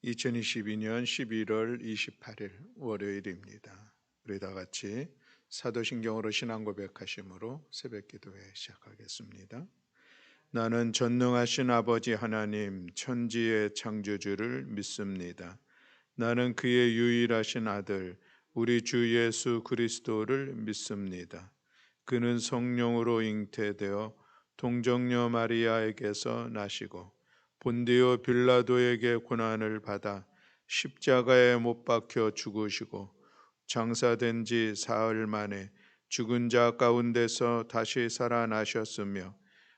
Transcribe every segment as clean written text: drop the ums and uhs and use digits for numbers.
2022년 11월 28일 월요일입니다. 우리 다 같이 사도신경으로 신앙 고백하심으로 새벽 기도회 시작하겠습니다. 나는 전능하신 아버지 하나님 천지의 창조주를 믿습니다. 나는 그의 유일하신 아들 우리 주 예수 그리스도를 믿습니다. 그는 성령으로 잉태되어 동정녀 마리아에게서 나시고 본디오 빌라도에게 고난을 받아 십자가에 못 박혀 죽으시고 장사된 지 사흘 만에 죽은 자 가운데서 다시 살아나셨으며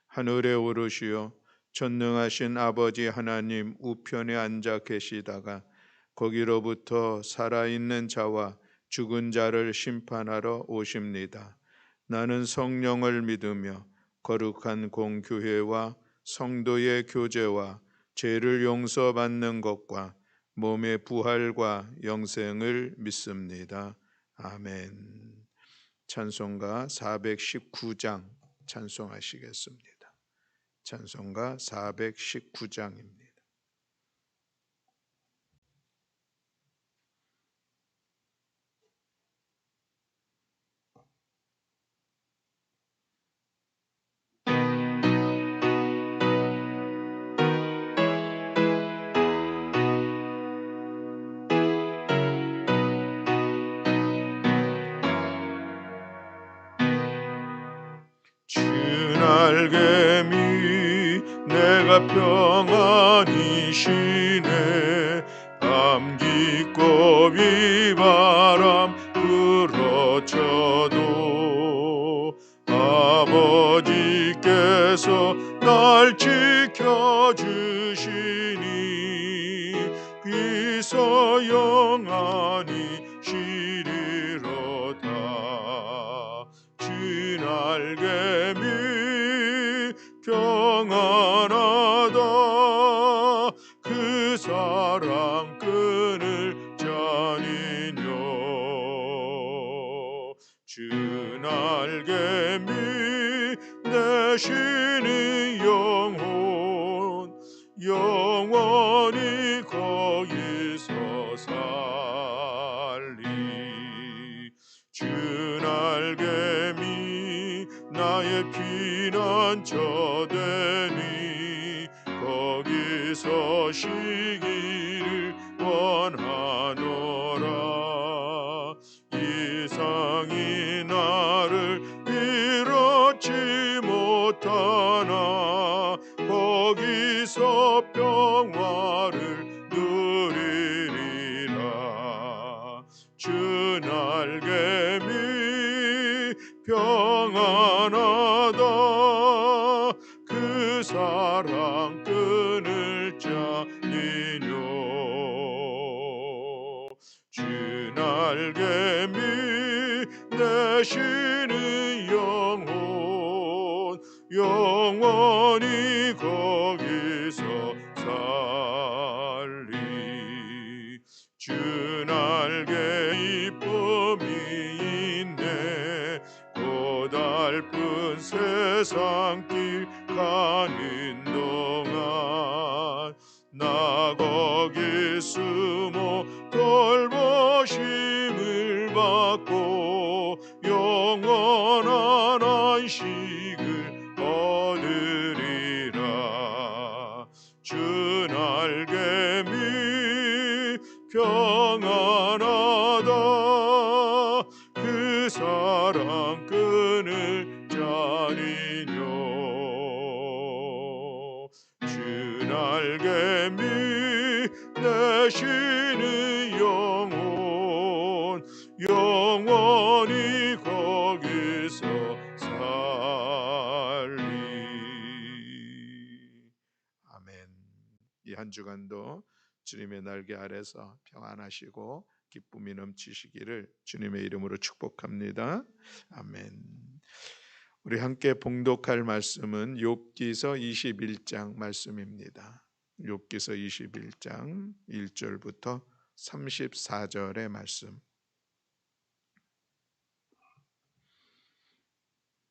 하늘에 오르시어 전능하신 아버지 하나님 우편에 앉아 계시다가 거기로부터 살아있는 자와 죽은 자를 심판하러 오십니다. 나는 성령을 믿으며 거룩한 공교회와 성도의 교제와 죄를 용서받는 것과 몸의 부활과 영생을 믿습니다. 아멘. 찬송가 419장 찬송하시겠습니다. 찬송가 419장입니다. 주 날개미 내가 평안히 쉬네 감기고 비바람 불어쳐도 아버지께서 날 지켜주시니 귀서 영안히 쉬리로다. 주 날개미 평안하다. 그 사랑 끈을 짜니뇨. 주 날개미 내 쉬는 영혼 영원히 거기서 살리. 주 날개미 나의 피난처 되니 거기서 쉬기를 원하노라. 이상이 나를 이롭지 못하나 거기서 평화를 누리리라. 주 날개미 평안하다. 그 사랑 끈을 짜니뇨. 주 날개미 내 쉬는 영혼 영원히 거기서 살리. 주 날개 이쁨이 있네 고달픈 세상길 가는 동안 나 거기 숨어 돌보심을 받고 영원한 안식을 얻으리라. 주 날개미 평안하다. 그 사랑 끈을 짜니뇨. 주 날개미 내 쉬는 영혼 영원히 거기서 살리. 아멘. 이 한 주간도 주님의 날개 아래서 평안하시고 기쁨이 넘치시기를 주님의 이름으로 축복합니다. 아멘. 우리 함께 봉독할 말씀은 욥기서 21장 말씀입니다. 욥기서 21장 1절부터 34절의 말씀.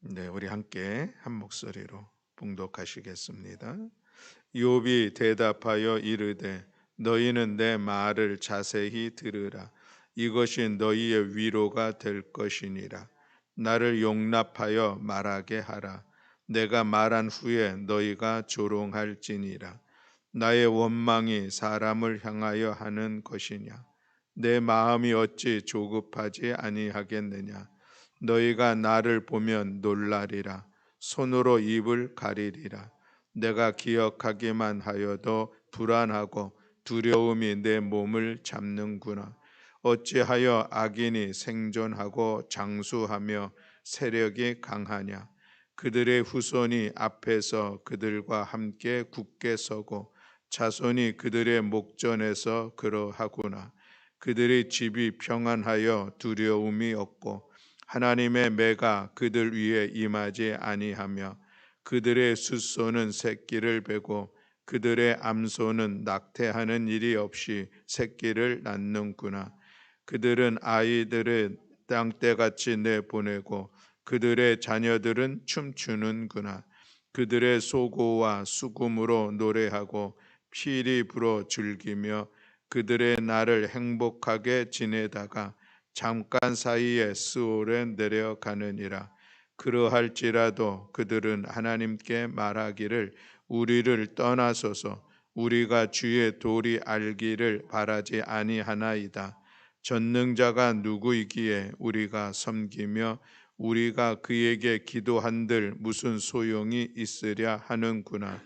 네, 우리 함께 한 목소리로 봉독하시겠습니다. 욥이 대답하여 이르되 너희는 내 말을 자세히 들으라. 이것이 너희의 위로가 될 것이니라. 나를 용납하여 말하게 하라. 내가 말한 후에 너희가 조롱할지니라. 나의 원망이 사람을 향하여 하는 것이냐? 내 마음이 어찌 조급하지 아니하겠느냐? 너희가 나를 보면 놀라리라. 손으로 입을 가리리라. 내가 기억하기만 하여도 불안하고 두려움이 내 몸을 잡는구나. 어찌하여 악인이 생존하고 장수하며 세력이 강하냐? 그들의 후손이 앞에서 그들과 함께 굳게 서고 자손이 그들의 목전에서 그러하구나. 그들의 집이 평안하여 두려움이 없고 하나님의 매가 그들 위에 임하지 아니하며 그들의 숫소는 새끼를 베고 그들의 암소는 낙태하는 일이 없이 새끼를 낳는구나. 그들은 아이들을 땅떼같이 내보내고 그들의 자녀들은 춤추는구나. 그들의 소고와 수금으로 노래하고 피리 불어 즐기며 그들의 날을 행복하게 지내다가 잠깐 사이에 스올에 내려가느니라. 그러할지라도 그들은 하나님께 말하기를 우리를 떠나소서 우리가 주의 도리 알기를 바라지 아니하나이다. 전능자가 누구이기에 우리가 섬기며 우리가 그에게 기도한들 무슨 소용이 있으랴 하는구나.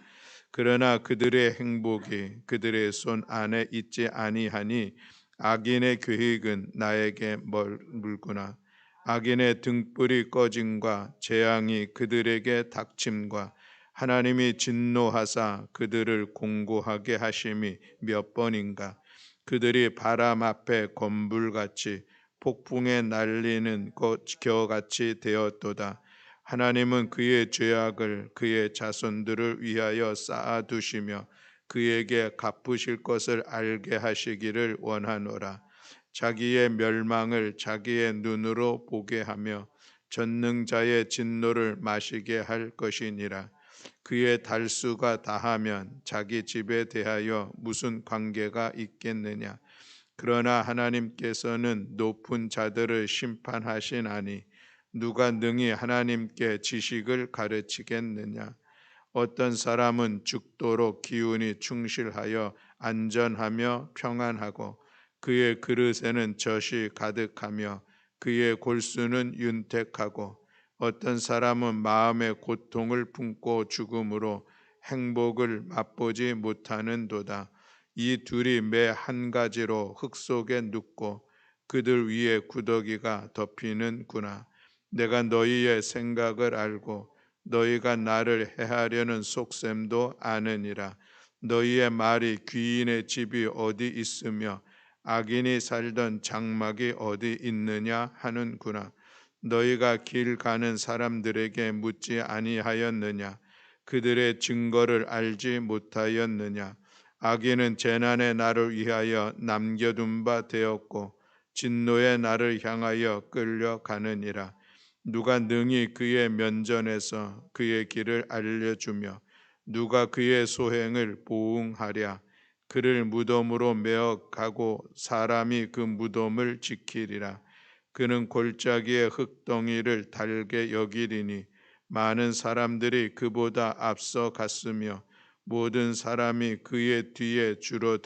그러나 그들의 행복이 그들의 손 안에 있지 아니하니 악인의 계획은 나에게 멀구나. 악인의 등불이 꺼짐과 재앙이 그들에게 닥침과 하나님이 진노하사 그들을 공고하게 하심이 몇 번인가. 그들이 바람 앞에 건불같이 폭풍에 날리는 겨같이 되었도다. 하나님은 그의 죄악을 그의 자손들을 위하여 쌓아두시며 그에게 갚으실 것을 알게 하시기를 원하노라. 자기의 멸망을 자기의 눈으로 보게 하며 전능자의 진노를 마시게 할 것이니라. 그의 달수가 다하면 자기 집에 대하여 무슨 관계가 있겠느냐. 그러나 하나님께서는 높은 자들을 심판하시나니 누가 능히 하나님께 지식을 가르치겠느냐. 어떤 사람은 죽도록 기운이 충실하여 안전하며 평안하고 그의 그릇에는 젖이 가득하며 그의 골수는 윤택하고 어떤 사람은 마음의 고통을 품고 죽음으로 행복을 맛보지 못하는도다. 이 둘이 매 한 가지로 흙 속에 눕고 그들 위에 구더기가 덮이는구나. 내가 너희의 생각을 알고 너희가 나를 해하려는 속셈도 아느니라. 너희의 말이 귀인의 집이 어디 있으며 악인이 살던 장막이 어디 있느냐 하는구나. 너희가 길 가는 사람들에게 묻지 아니하였느냐? 그들의 증거를 알지 못하였느냐? 악인은 재난의 날을 위하여 남겨둔 바 되었고 진노의 날을 향하여 끌려가느니라. 누가 능히 그의 면전에서 그의 길을 알려주며 누가 그의 소행을 보응하랴. 그를 무덤으로 메어 가고 사람이 그 무덤을 지키리라. 그는 골짜기의 흙덩이를 달게 여기리니 많은 사람들이 그보다 앞서 갔으며 모든 사람이 그의 뒤에 줄여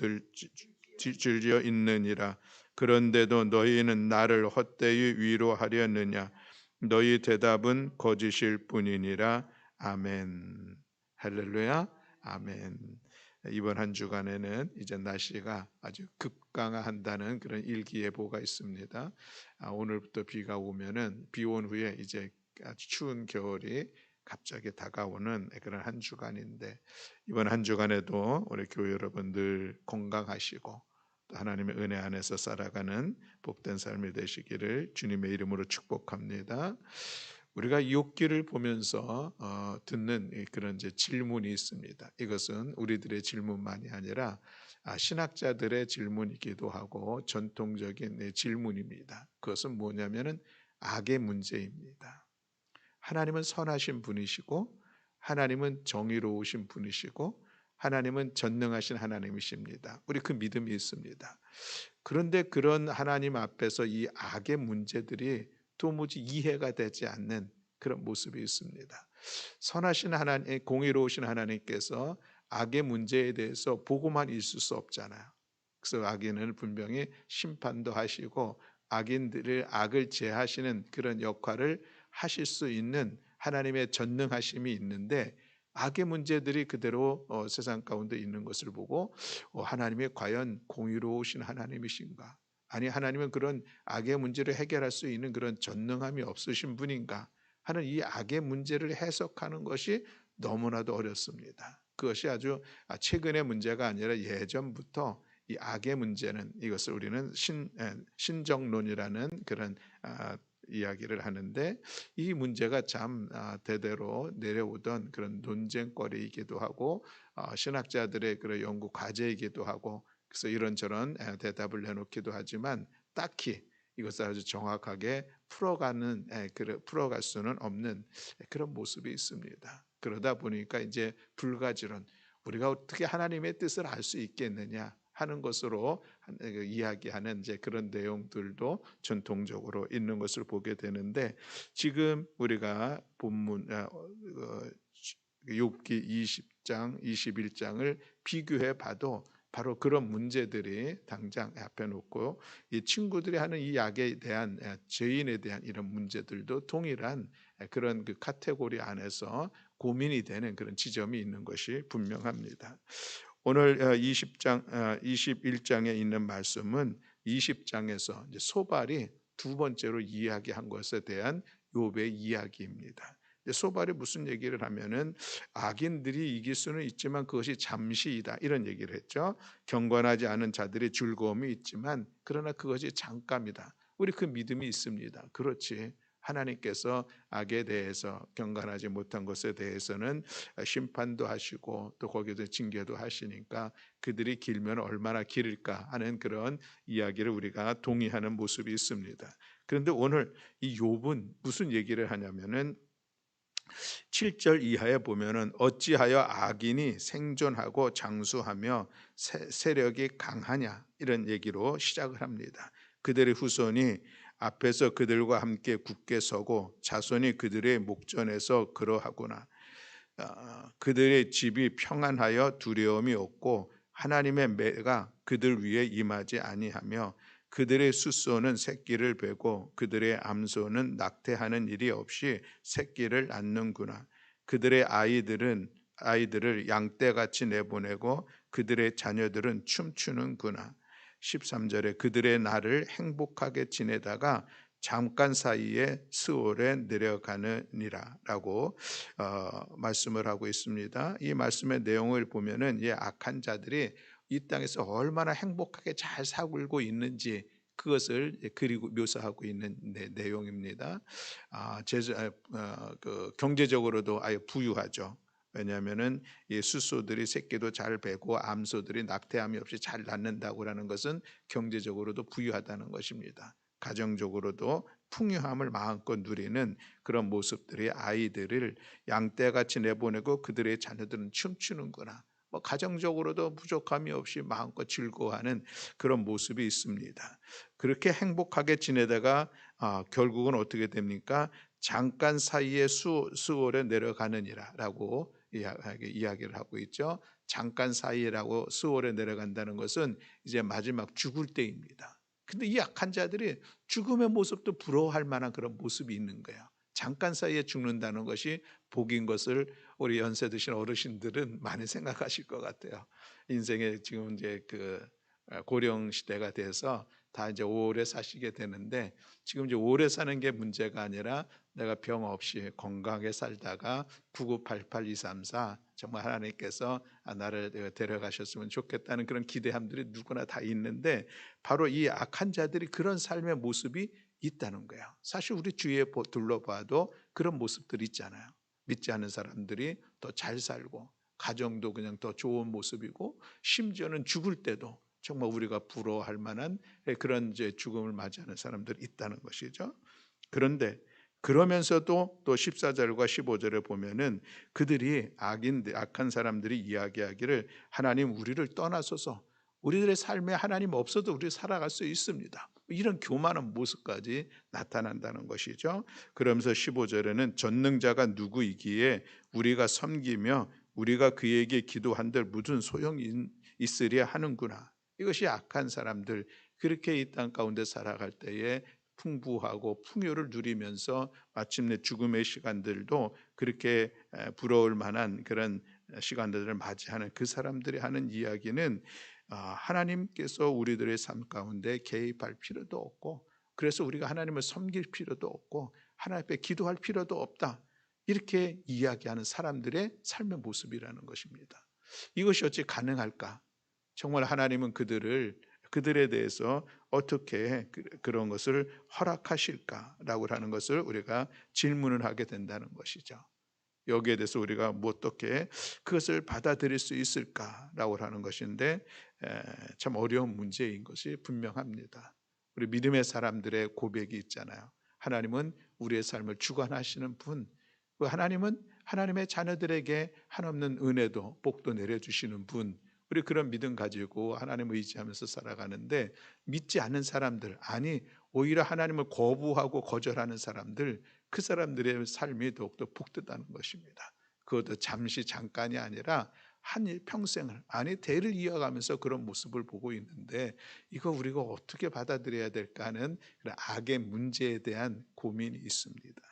있느니라. 그런데도 너희는 나를 헛되이 위로하려느냐. 너희 대답은 거짓일 뿐이니라. 아멘. 할렐루야. 아멘. 이번 한 주간에는 이제 날씨가 아주 급강하한다는 그런 일기예보가 있습니다. 오늘부터 비가 오면은 비 온 후에 이제 아주 추운 겨울이 갑자기 다가오는 그런 한 주간인데 이번 한 주간에도 우리 교회 여러분들 건강하시고 또 하나님의 은혜 안에서 살아가는 복된 삶이 되시기를 주님의 이름으로 축복합니다. 우리가 욥기를 보면서 듣는 그런 이제 질문이 있습니다. 이것은 우리들의 질문만이 아니라 신학자들의 질문이기도 하고 전통적인 질문입니다. 그것은 뭐냐면은 악의 문제입니다. 하나님은 선하신 분이시고 하나님은 정의로우신 분이시고 하나님은 전능하신 하나님이십니다. 우리 그 믿음이 있습니다. 그런데 그런 하나님 앞에서 이 악의 문제들이 도무지 이해가 되지 않는 그런 모습이 있습니다. 선하신 하나님, 공의로우신 하나님께서 악의 문제에 대해서 보고만 있을 수 없잖아요. 그래서 악인을 분명히 심판도 하시고 악인들을 악을 제하시는 그런 역할을 하실 수 있는 하나님의 전능하심이 있는데 악의 문제들이 그대로 세상 가운데 있는 것을 보고 하나님이 과연 공의로우신 하나님이신가? 아니 하나님은 그런 악의 문제를 해결할 수 있는 그런 전능함이 없으신 분인가? 하는 이 악의 문제를 해석하는 것이 너무나도 어렵습니다. 그것이 아주 최근의 문제가 아니라 예전부터 이 악의 문제는 이것을 우리는 신정론이라는 그런 이야기를 하는데 이 문제가 참 대대로 내려오던 그런 논쟁거리이기도 하고 신학자들의 그런 연구 과제이기도 하고 그래서 이런저런 대답을 내놓기도 하지만 딱히 이것을 아주 정확하게 풀어갈 수는 없는 그런 모습이 있습니다. 그러다 보니까 이제 불가지론 우리가 어떻게 하나님의 뜻을 알 수 있겠느냐 하는 것으로 이야기하는 이제 그런 내용들도 전통적으로 있는 것을 보게 되는데 지금 우리가 본문 욥기 20장, 21장을 비교해 봐도 바로 그런 문제들이 당장 앞에 놓고 이 친구들이 하는 이 악에 대한 죄인에 대한 이런 문제들도 동일한 그런 그 카테고리 안에서 고민이 되는 그런 지점이 있는 것이 분명합니다. 오늘 21장에 있는 말씀은 20장에서 이제 소발이 두 번째로 이야기한 것에 대한 욥의 이야기입니다. 소발이 무슨 얘기를 하면은 악인들이 이길 수는 있지만 그것이 잠시이다 이런 얘기를 했죠. 경건하지 않은 자들의 즐거움이 있지만 그러나 그것이 잠깐이다. 우리 그 믿음이 있습니다. 그렇지. 하나님께서 악에 대해서 경건하지 못한 것에 대해서는 심판도 하시고 또 거기서 징계도 하시니까 그들이 길면 얼마나 길을까 하는 그런 이야기를 우리가 동의하는 모습이 있습니다. 그런데 오늘 이 욥은 무슨 얘기를 하냐면은 7절 이하에 보면은 어찌하여 악인이 생존하고 장수하며 세력이 강하냐 이런 얘기로 시작을 합니다. 그들의 후손이 앞에서 그들과 함께 굳게 서고 자손이 그들의 목전에서 그러하구나. 그들의 집이 평안하여 두려움이 없고 하나님의 매가 그들 위에 임하지 아니하며 그들의 숫소는 새끼를 베고 그들의 암소는 낙태하는 일이 없이 새끼를 낳는구나. 그들의 아이들을 양떼같이 내보내고 그들의 자녀들은 춤추는구나. 13절에 그들의 날을 행복하게 지내다가 잠깐 사이에 스올에 내려가느니라라고 말씀을 하고 있습니다. 이 말씀의 내용을 보면은 이 악한 자들이 이 땅에서 얼마나 행복하게 잘 살고 있는지 그것을 그리고 묘사하고 있는 내용입니다. 경제적으로도 아예 부유하죠. 왜냐하면은 이 숫소들이 새끼도 잘 베고 암소들이 낙태함이 없이 잘 낳는다고라는 것은 경제적으로도 부유하다는 것입니다. 가정적으로도 풍요함을 마음껏 누리는 그런 모습들이 아이들을 양떼같이 내보내고 그들의 자녀들은 춤추는구나. 가정적으로도 부족함이 없이 마음껏 즐거워하는 그런 모습이 있습니다. 그렇게 행복하게 지내다가 결국은 어떻게 됩니까? 잠깐 사이에 수월에 내려가느니라라고 이야기를 하고 있죠. 잠깐 사이라고 수월에 내려간다는 것은 이제 마지막 죽을 때입니다. 근데 이 약한 자들이 죽음의 모습도 부러워할 만한 그런 모습이 있는 거예요. 잠깐 사이에 죽는다는 것이 복인 것을 우리 연세 드신 어르신들은 많이 생각하실 것 같아요. 인생에 지금 이제 고령 시대가 돼서 다 이제 오래 사시게 되는데 지금 이제 오래 사는 게 문제가 아니라 내가 병 없이 건강하게 살다가 9988234 정말 하나님께서 나를 데려가셨으면 좋겠다는 그런 기대함들이 누구나 다 있는데 바로 이 악한 자들이 그런 삶의 모습이 있다는 거예요. 사실 우리 주위에 둘러봐도 그런 모습들이 있잖아요. 믿지 않는 사람들이 더 잘 살고 가정도 그냥 더 좋은 모습이고 심지어는 죽을 때도 정말 우리가 부러워할 만한 그런 이제 죽음을 맞이하는 사람들이 있다는 것이죠. 그런데 그러면서도 또 14절과 15절에 보면은 그들이 악한 사람들이 이야기하기를 하나님 우리를 떠나소서, 우리들의 삶에 하나님 없어도 우리 살아갈 수 있습니다. 이런 교만한 모습까지 나타난다는 것이죠. 그러면서 15절에는 전능자가 누구이기에 우리가 섬기며 우리가 그에게 기도한들 무슨 소용이 있으랴 하는구나. 이것이 악한 사람들, 그렇게 이 땅 가운데 살아갈 때에 풍부하고 풍요를 누리면서 마침내 죽음의 시간들도 그렇게 부러울 만한 그런 시간들을 맞이하는 그 사람들이 하는 이야기는 하나님께서 우리들의 삶 가운데 개입할 필요도 없고, 그래서 우리가 하나님을 섬길 필요도 없고 하나님 앞에 기도할 필요도 없다, 이렇게 이야기하는 사람들의 삶의 모습이라는 것입니다. 이것이 어찌 가능할까? 정말 하나님은 그들에 대해서 어떻게 그런 것을 허락하실까라고 하는 것을 우리가 질문을 하게 된다는 것이죠. 여기에 대해서 우리가 어떻게 그것을 받아들일 수 있을까라고 하는 것인데, 참 어려운 문제인 것이 분명합니다. 우리 믿음의 사람들의 고백이 있잖아요. 하나님은 우리의 삶을 주관하시는 분, 하나님은 하나님의 자녀들에게 한없는 은혜도 복도 내려주시는 분, 우리 그런 믿음 가지고 하나님을 의지하면서 살아가는데, 믿지 않는 사람들, 아니 오히려 하나님을 거부하고 거절하는 사람들, 그 사람들의 삶이 더욱더 복되다는 것입니다. 그것도 잠시 잠깐이 아니라 한 평생을, 아니 대를 이어가면서 그런 모습을 보고 있는데, 이거 우리가 어떻게 받아들여야 될까 하는 그런 악의 문제에 대한 고민이 있습니다.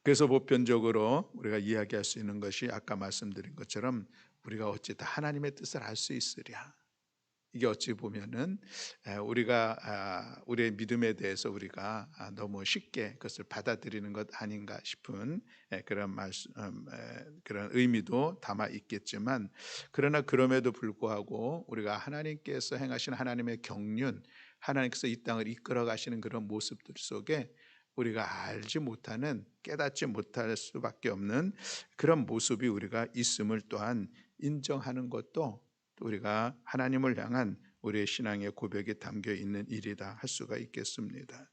그래서 보편적으로 우리가 이야기할 수 있는 것이 아까 말씀드린 것처럼 우리가 어찌 다 하나님의 뜻을 알 수 있으랴. 이게 어찌 보면은 우리가 우리의 믿음에 대해서 우리가 너무 쉽게 그것을 받아들이는 것 아닌가 싶은 그런 그런 의미도 담아 있겠지만, 그러나 그럼에도 불구하고 우리가 하나님께서 행하신 하나님의 경륜, 하나님께서 이 땅을 이끌어 가시는 그런 모습들 속에 우리가 알지 못하는, 깨닫지 못할 수밖에 없는 그런 모습이 우리가 있음을 또한 인정하는 것도 우리가 하나님을 향한 우리의 신앙의 고백에 담겨 있는 일이다 할 수가 있겠습니다.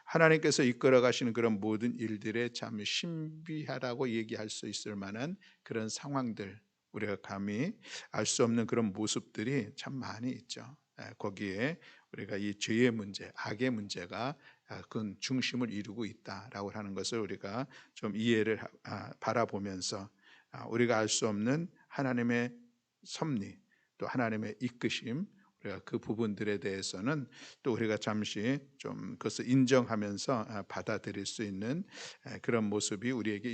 하나님께서 이끌어 가시는 그런 모든 일들에 참 신비하다고 얘기할 수 있을 만한 그런 상황들, 우리가 감히 알 수 없는 그런 모습들이 참 많이 있죠. 거기에 우리가 이 죄의 문제, 악의 문제가 그 중심을 이루고 있다라고 하는 것을 우리가 좀 이해를 바라보면서, 우리가 알 수 없는 하나님의 섭리, 또 하나님의 이끄심, 우리가 그 부분들에 대해서는 또 우리가 잠시 좀 그것을 인정하면서 받아들일 수 있는 그런 모습이 우리에게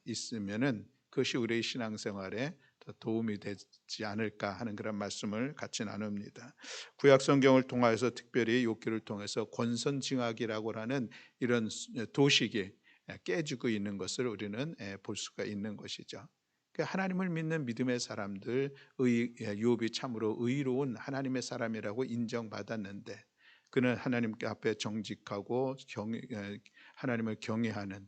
있으면은 그것이 우리의 신앙생활에 더 도움이 되지 않을까 하는 그런 말씀을 같이 나눕니다. 구약 성경을 통하여서 특별히 욥기를 통해서 권선징악이라고 하는 이런 도식이 깨지고 있는 것을 우리는 볼 수가 있는 것이죠. 하나님을 믿는 믿음의 사람들, 욥이 참으로 의로운 하나님의 사람이라고 인정받았는데, 그는 하나님 앞에 정직하고 하나님을 경외하는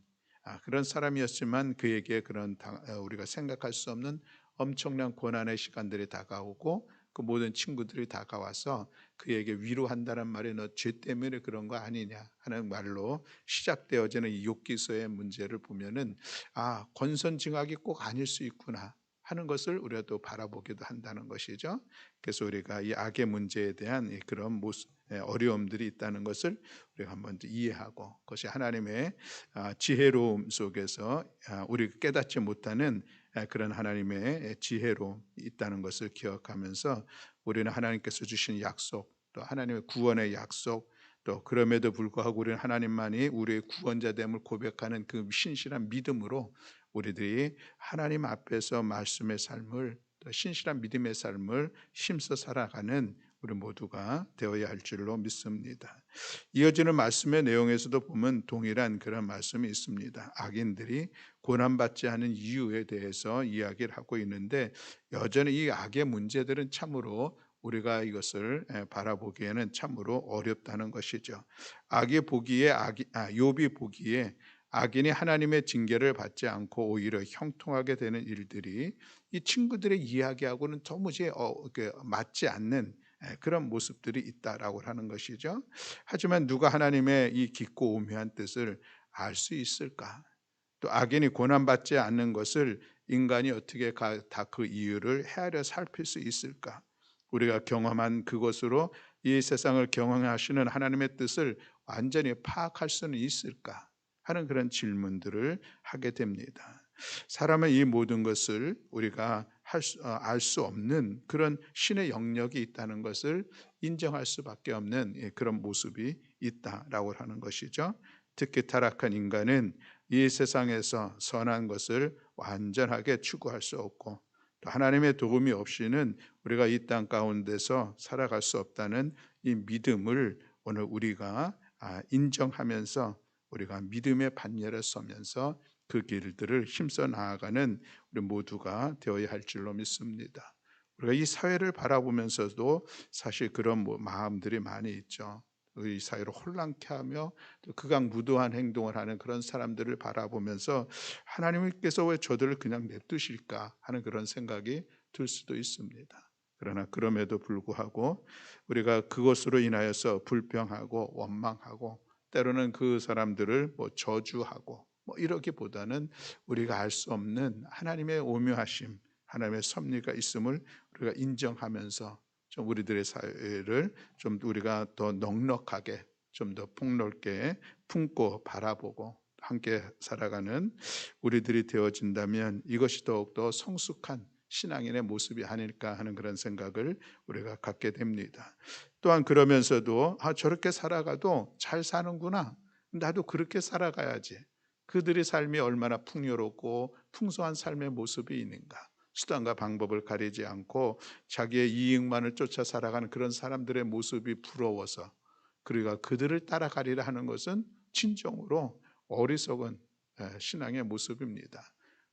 그런 사람이었지만, 그에게 그런 우리가 생각할 수 없는 엄청난 고난의 시간들이 다가오고 그 모든 친구들이 다가와서 그에게 위로한다는 말이 너 죄 때문에 그런 거 아니냐 하는 말로 시작되어지는 이 욥기서의 문제를 보면은 권선징악이 꼭 아닐 수 있구나 하는 것을 우리가 또 바라보기도 한다는 것이죠. 그래서 우리가 이 악의 문제에 대한 그런 모습, 어려움들이 있다는 것을 우리가 한번 이해하고, 그것이 하나님의 지혜로움 속에서 우리가 깨닫지 못하는 그런 하나님의 지혜로 있다는 것을 기억하면서, 우리는 하나님께서 주신 약속, 또 하나님의 구원의 약속, 또 그럼에도 불구하고 우리는 하나님만이 우리의 구원자됨을 고백하는 그 신실한 믿음으로 우리들이 하나님 앞에서 말씀의 삶을, 또 신실한 믿음의 삶을 힘써 살아가는 우리 모두가 되어야 할 줄로 믿습니다. 이어지는 말씀의 내용에서도 보면 동일한 그런 말씀이 있습니다. 악인들이 고난받지 않은 이유에 대해서 이야기를 하고 있는데, 여전히 이 악의 문제들은 참으로 우리가 이것을 바라보기에는 참으로 어렵다는 것이죠. 욥이 보기에 악인이 하나님의 징계를 받지 않고 오히려 형통하게 되는 일들이 이 친구들의 이야기하고는 도무지 맞지 않는 그런 모습들이 있다라고 하는 것이죠. 하지만 누가 하나님의 이 깊고 오묘한 뜻을 알 수 있을까? 또 악인이 고난받지 않는 것을 인간이 어떻게 다 그 이유를 헤아려 살필 수 있을까? 우리가 경험한 그것으로 이 세상을 경영하시는 하나님의 뜻을 완전히 파악할 수는 있을까? 하는 그런 질문들을 하게 됩니다. 사람의 이 모든 것을 우리가 알 수 없는 그런 신의 영역이 있다는 것을 인정할 수밖에 없는 그런 모습이 있다라고 하는 것이죠. 특히 타락한 인간은 이 세상에서 선한 것을 완전하게 추구할 수 없고 또 하나님의 도움이 없이는 우리가 이 땅 가운데서 살아갈 수 없다는 이 믿음을 오늘 우리가 인정하면서 우리가 믿음의 반열에 서면서 그 길들을 힘써 나아가는 우리 모두가 되어야 할 줄로 믿습니다. 우리가 이 사회를 바라보면서도 사실 그런 마음들이 많이 있죠. 이 사회를 혼란케 하며 또 극악무도한 행동을 하는 그런 사람들을 바라보면서 하나님께서 왜 저들을 그냥 냅두실까 하는 그런 생각이 들 수도 있습니다. 그러나 그럼에도 불구하고 우리가 그것으로 인하여서 불평하고 원망하고 때로는 그 사람들을 저주하고 이러기보다는 우리가 알 수 없는 하나님의 오묘하심, 하나님의 섭리가 있음을 우리가 인정하면서 좀 우리들의 사회를 좀 우리가 더 넉넉하게 좀 더 폭넓게 품고 바라보고 함께 살아가는 우리들이 되어진다면 이것이 더욱더 성숙한 신앙인의 모습이 아닐까 하는 그런 생각을 우리가 갖게 됩니다. 또한 그러면서도 저렇게 살아가도 잘 사는구나. 나도 그렇게 살아가야지. 그들의 삶이 얼마나 풍요롭고 풍성한 삶의 모습이 있는가. 수단과 방법을 가리지 않고 자기의 이익만을 쫓아 살아가는 그런 사람들의 모습이 부러워서 그리고 그들을 따라가리라 하는 것은 진정으로 어리석은 신앙의 모습입니다.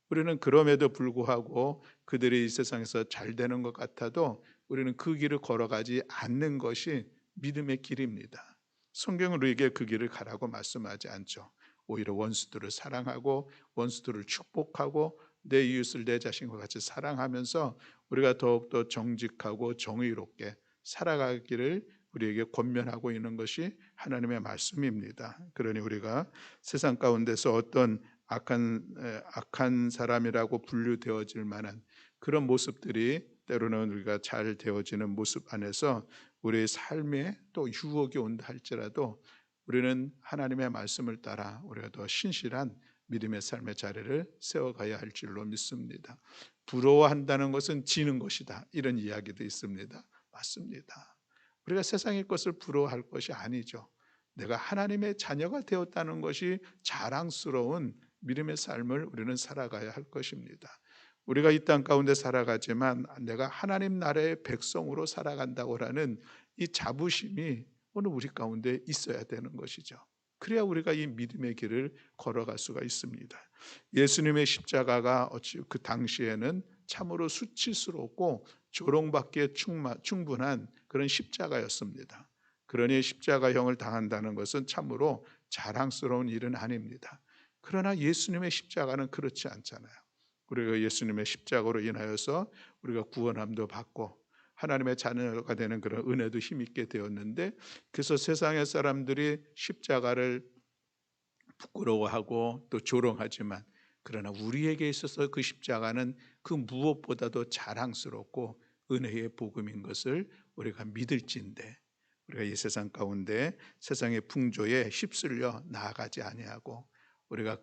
우리는 그럼에도 불구하고 그들이 이 세상에서 잘 되는 것 같아도 우리는 그 길을 걸어가지 않는 것이 믿음의 길입니다. 성경은 우리에게 그 길을 가라고 말씀하지 않죠. 오히려 원수들을 사랑하고 원수들을 축복하고 내 이웃을 내 자신과 같이 사랑하면서 우리가 더욱더 정직하고 정의롭게 살아가기를 우리에게 권면하고 있는 것이 하나님의 말씀입니다. 그러니 우리가 세상 가운데서 어떤 악한 사람이라고 분류되어질 만한 그런 모습들이 때로는 우리가 잘 되어지는 모습 안에서 우리의 삶에 또 유혹이 온다 할지라도 우리는 하나님의 말씀을 따라 우리가 더 신실한 믿음의 삶의 자리를 세워가야 할 줄로 믿습니다. 부러워한다는 것은 지는 것이다. 이런 이야기도 있습니다. 맞습니다. 우리가 세상의 것을 부러워할 것이 아니죠. 내가 하나님의 자녀가 되었다는 것이 자랑스러운 믿음의 삶을 우리는 살아가야 할 것입니다. 우리가 이 땅 가운데 살아가지만 내가 하나님 나라의 백성으로 살아간다고 하는 이 자부심이 오늘 우리 가운데 있어야 되는 것이죠. 그래야 우리가 이 믿음의 길을 걸어갈 수가 있습니다. 예수님의 십자가가 그 당시에는 참으로 수치스럽고 조롱받기에 충분한 그런 십자가였습니다. 그러니 십자가형을 당한다는 것은 참으로 자랑스러운 일은 아닙니다. 그러나 예수님의 십자가는 그렇지 않잖아요. 우리가 예수님의 십자가로 인하여서 우리가 구원함도 받고 하나님의 자녀가 되는 그런 은혜도 힘있게 되었는데 그래서 세상의 사람들이 십자가를 부끄러워하고 또 조롱하지만 그러나 우리에게 있어서 그 십자가는 그 무엇보다도 자랑스럽고 은혜의 복음인 것을 우리가 믿을진데 우리가 이 세상 가운데 세상의 풍조에 휩쓸려 나아가지 아니하고 우리가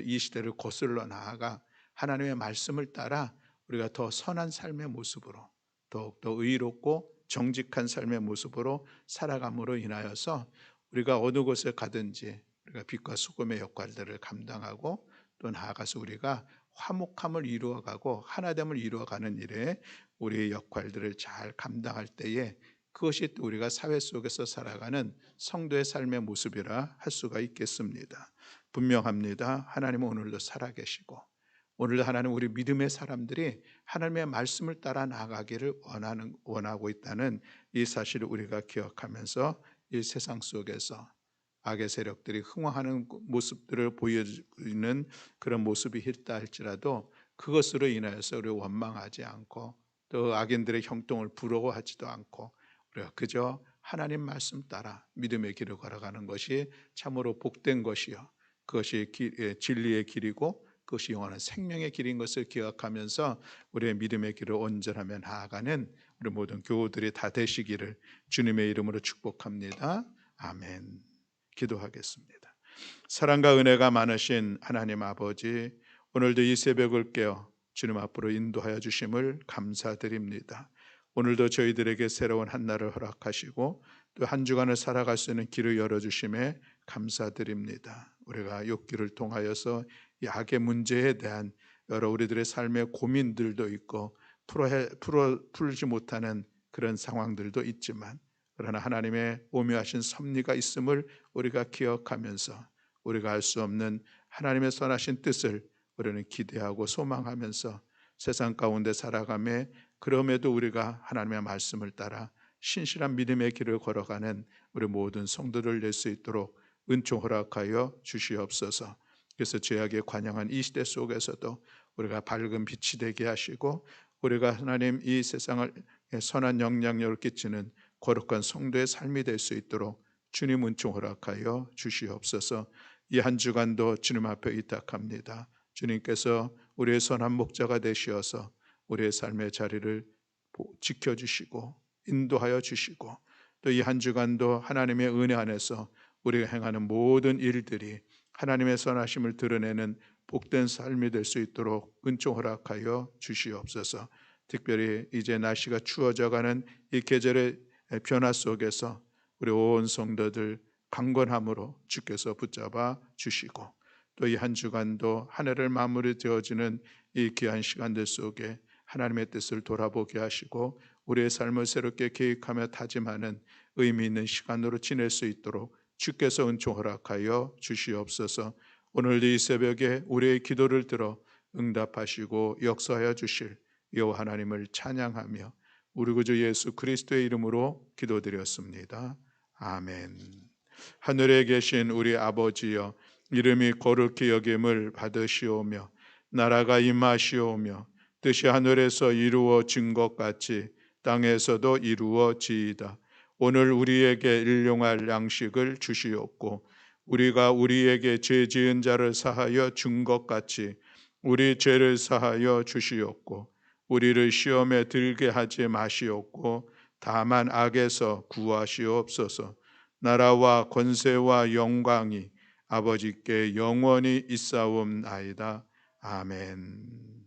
이 시대를 거슬러 나아가 하나님의 말씀을 따라 우리가 더 선한 삶의 모습으로 더욱더 의롭고 정직한 삶의 모습으로 살아감으로 인하여서 우리가 어느 곳에 가든지 우리가 빛과 소금의 역할들을 감당하고 또 나아가서 우리가 화목함을 이루어가고 하나됨을 이루어가는 일에 우리의 역할들을 잘 감당할 때에 그것이 또 우리가 사회 속에서 살아가는 성도의 삶의 모습이라 할 수가 있겠습니다. 분명합니다. 하나님은 오늘도 살아계시고 오늘도 하나님 우리 믿음의 사람들이 하나님의 말씀을 따라 나아가기를 원하고 있다는 이 사실을 우리가 기억하면서 이 세상 속에서 악의 세력들이 흥황하는 모습들을 보여주는 그런 모습이 있다 할지라도 그것으로 인하여서 우리 원망하지 않고 또 악인들의 형통을 부러워하지도 않고 우리가 그저 하나님 말씀 따라 믿음의 길을 걸어가는 것이 참으로 복된 것이요, 그것이 진리의 길이고 그것이 영원한 생명의 길인 것을 기억하면서 우리의 믿음의 길을 온전하며 나아가는 우리 모든 교우들이 다 되시기를 주님의 이름으로 축복합니다. 아멘. 기도하겠습니다. 사랑과 은혜가 많으신 하나님 아버지, 오늘도 이 새벽을 깨어 주님 앞으로 인도하여 주심을 감사드립니다. 오늘도 저희들에게 새로운 한 날을 허락하시고 또 한 주간을 살아갈 수 있는 길을 열어주심에 감사드립니다. 우리가 욥기를 통하여서 이 악의 문제에 대한 여러 우리들의 삶의 고민들도 있고 풀지 못하는 그런 상황들도 있지만, 그러나 하나님의 오묘하신 섭리가 있음을 우리가 기억하면서 우리가 알 수 없는 하나님의 선하신 뜻을 우리는 기대하고 소망하면서 세상 가운데 살아가며, 그럼에도 우리가 하나님의 말씀을 따라 신실한 믿음의 길을 걸어가는 우리 모든 성도를 낼 수 있도록 은총 허락하여 주시옵소서. 그래서 죄악에 관영한 이 시대 속에서도 우리가 밝은 빛이 되게 하시고, 우리가 하나님 이 세상을 선한 영향력을 끼치는 거룩한 성도의 삶이 될 수 있도록 주님 은총 허락하여 주시옵소서. 이 한 주간도 주님 앞에 의탁합니다. 주님께서 우리의 선한 목자가 되시어서 우리의 삶의 자리를 지켜주시고 인도하여 주시고, 또 이 한 주간도 하나님의 은혜 안에서 우리가 행하는 모든 일들이 하나님의 선하심을 드러내는 복된 삶이 될 수 있도록 은총 허락하여 주시옵소서. 특별히 이제 날씨가 추워져가는 이 계절의 변화 속에서 우리 온 성도들 강건함으로 주께서 붙잡아 주시고, 또 이 한 주간도 한 해를 마무리 되어지는 이 귀한 시간들 속에 하나님의 뜻을 돌아보게 하시고 우리의 삶을 새롭게 계획하며 다짐하는 의미 있는 시간으로 지낼 수 있도록 주께서 은총 허락하여 주시옵소서. 오늘 이 새벽에 우리의 기도를 들어 응답하시고 역사하여 주실 여호와 하나님을 찬양하며 우리 구주 예수 그리스도의 이름으로 기도드렸습니다. 아멘. 하늘에 계신 우리 아버지여, 이름이 거룩히 여김을 받으시오며 나라가 임하시오며 뜻이 하늘에서 이루어진 것 같이 땅에서도 이루어지이다. 오늘 우리에게 일용할 양식을 주시옵고 우리가 우리에게 죄 지은 자를 사하여 준 것 같이 우리 죄를 사하여 주시옵고 우리를 시험에 들게 하지 마시옵고 다만 악에서 구하시옵소서. 나라와 권세와 영광이 아버지께 영원히 있사옵나이다. 아멘.